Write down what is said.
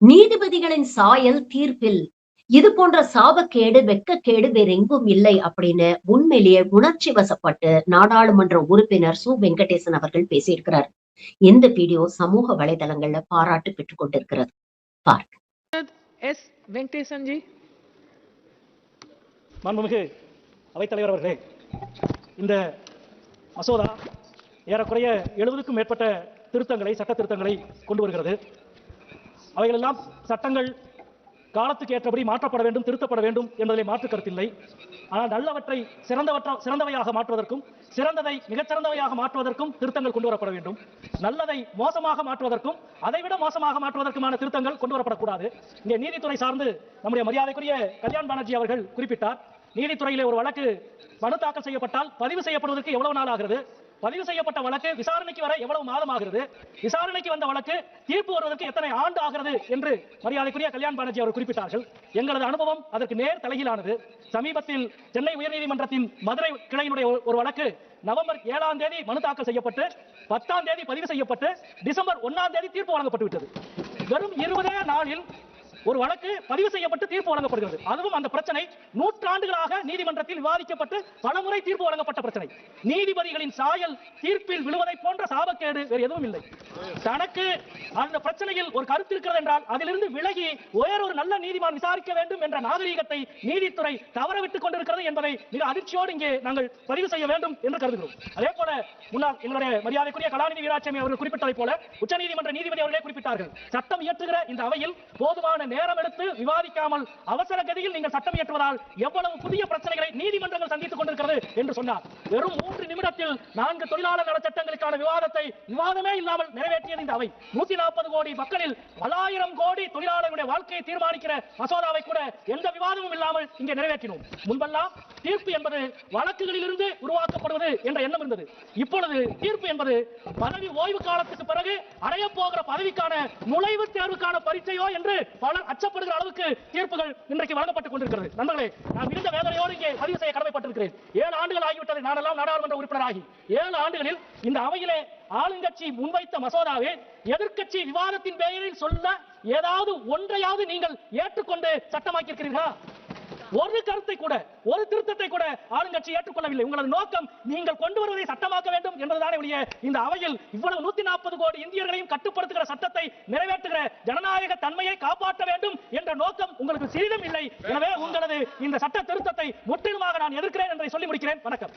நீதிபதிகளின் சாயல் தீர்ப்பில் இது போன்ற சாபக்கேடு, வெட்கக்கேடு வேறெங்கும் இல்லை அப்படின்னு உண்மையிலேயே உணர்ச்சி வசப்பட்டு நாடாளுமன்ற உறுப்பினர் சு. வெங்கடேசன் அவர்கள் பேசியிருக்கிறார். இந்த வீடியோ சமூக வலைதளங்கள்ல பாராட்டு பெற்றுக் கொண்டிருக்கிறது. பாருங்க. எஸ். வெங்கடேசன் ஜி. மாண்புமிகு அவைத்தலைவர் அவர்களே, இந்த மசோதா ஏறக்குறைய 70க்கும் மேற்பட்ட திருத்தங்களை, சட்ட திருத்தங்களை கொண்டு வருகிறது. அவைகளெல்லாம் சட்டங்கள் காலத்துக்கு ஏற்றபடி மாற்றப்பட வேண்டும், திருத்தப்பட வேண்டும் என்பதிலே மாற்று கருத்தில்லை. ஆனால் நல்லவற்றை சிறந்தவையாக மாற்றுவதற்கும், சிறந்ததை மிகச்சிறந்தவையாக மாற்றுவதற்கும் திருத்தங்கள் கொண்டு வரப்பட வேண்டும். நல்லதை மோசமாக மாற்றுவதற்கும், அதைவிட மோசமாக மாற்றுவதற்குமான திருத்தங்கள் கொண்டு வரப்படக்கூடாது. இங்கே நீதித்துறை சார்ந்து நம்முடைய மரியாதைக்குரிய கல்யாண் பானர்ஜி அவர்கள் குறிப்பிட்டார். நீதித்துறையிலே ஒரு வழக்கு மனு தாக்கல் செய்யப்பட்டால் பதிவு செய்யப்படுவதற்கு எவ்வளவு நாள் ஆகிறது, பதிவு செய்யப்பட்ட வழக்கு விசாரணைக்கு வர எவ்வளவு மாதம் ஆகிறது, விசாரணைக்கு வந்த வழக்கு தீர்ப்பு வருவதற்கு எத்தனை ஆண்டு ஆகிறது என்று மரியாதைக்குரிய கல்யாண் பானர்ஜி அவர் குறிப்பிட்டார்கள். எங்களது அனுபவம் அதற்கு நேர் தலையிலானது. சமீபத்தில் சென்னை உயர்நீதிமன்றத்தின் மதுரை கிளையினுடைய ஒரு வழக்கு நவம்பர் 7ஆம் தேதி மனு தாக்கல் செய்யப்பட்டு 10ஆம் தேதி பதிவு செய்யப்பட்டு டிசம்பர் 1ஆம் தேதி தீர்ப்பு வழங்கப்பட்டு விட்டது. வெறும் 20 நாளில் ஒரு வழக்கு பதிவு செய்யப்பட்டு தீர்ப்பு வழங்கப்படுகிறது. அதுவும் அந்த பிரச்சனை நூற்றாண்டுகளாக நீதிமன்றத்தில் விவாதிக்கப்பட்டு பலமுறை தீர்ப்பு வழங்கப்பட்ட பிரச்சனை. நீதிபதிகளின் சாயல் தீர்ப்பில் விழுவதை போன்ற சாபக்கேடு வேறு எதுவும் இல்லை. தனக்கு அந்த பிரச்சனையில் ஒரு கருத்து இருக்கிறது என்றால் அதிலிருந்து விலகி ஒரு நல்ல நீதிமான் விசாரிக்க வேண்டும் என்ற நாகரீகத்தை நீதித்துறை தவறவிட்டுக் கொண்டிருக்கிறது என்பதை மிக அதிர்ச்சியோடு இங்கே நாங்கள் பதிவு செய்ய வேண்டும் என்று கருதுகிறோம். அதே போல முன்னாள் எங்களுடைய மரியாதைக்குரிய கலாநிதி வீராசாமி அவர்கள் குறிப்பிட்டதை போல உச்சநீதிமன்ற நீதிபதி அவர்களே குறிப்பிட்டார்கள். சட்டம் இயற்றுகிற இந்த அவையில் போதுமான நேரம் எடுத்து விவாதிக்காமல் அவசர கதியில் நீங்கள் சட்டம் இயற்றுவதால் எவ்வளவு புதிய பிரச்சனைகளை நீதிமன்றங்கள் சந்தித்துக் கொண்டிருக்கிறது என்று சொன்னார். வெறும் 3 நிமிடத்தில் 4 தொழிலாளர் நல சட்டங்களுக்கான விவாதமே இல்லாமல் நிறைவேற்றியது இந்த அவை. 140 கோடி மக்களில் 1000 கோடி தொழிலாளர்களுடைய வாழ்க்கையை தீர்மானிக்கிற மசோதாவை கூட எந்த விவாதமும் இல்லாமல் இங்கே நிறைவேற்றினோம். முன்பெல்லாம் தீர்ப்பு என்பது வழக்குகளில் இருந்து உருவாக்கப்படுவது என்ற எண்ணம் இருந்தது. இப்பொழுது தீர்ப்பு என்பது பதவி ஓய்வு காலத்துக்கு பிறகு அடைய போகிற பதவிக்கான நுழைவுத் தேர்வுக்கான பரீட்சையோ என்று பலர் அச்சப்படுகிற அளவுக்கு தீர்ப்புகள் இன்றைக்கு வழங்கப்பட்டுக் கொண்டிருக்கிறது. நண்பர்களே, நான் மிகுந்த வேதனையோடு இங்கே பதிவு செய்ய கடமைப்பட்டிருக்கிறேன். 7 ஆண்டுகள் ஆகிவிட்டது நானெல்லாம் நாடாளுமன்ற உறுப்பினராகி. 7 ஆண்டுகளில் இந்த அவையிலே ஆளுங்கட்சி முன்வைத்த மசோதாவை எதிர்க்கட்சி விவாதத்தின் பெயரில் சொல்ல ஏதாவது ஒன்றையாவது நீங்கள் ஏற்றுக்கொண்டு சட்டமாக்கி இருக்கிறீர்களா? ஒரு கருத்தை கூட, ஒரு திருத்தத்தை கூட ஆளுங்கட்சி ஏற்றுக்கொள்ளவில்லை. உங்களது நோக்கம் நீங்கள் கொண்டு வருவதை சட்டமாக்க வேண்டும் என்பதுதானே ஒழிய இந்த அவையில் இவ்வளவு 140 கோடி இந்தியர்களையும் கட்டுப்படுத்துகிற சட்டத்தை நிறைவேற்றுகிற ஜனநாயக தன்மையை காப்பாற்ற வேண்டும் என்ற நோக்கம் உங்களுக்கு சிறிதும் இல்லை. எனவே உங்களது இந்த சட்ட திருத்தத்தை முற்றிலுமாக நான் எதிர்க்கிறேன் என்பதை சொல்லி முடிக்கிறேன். வணக்கம்.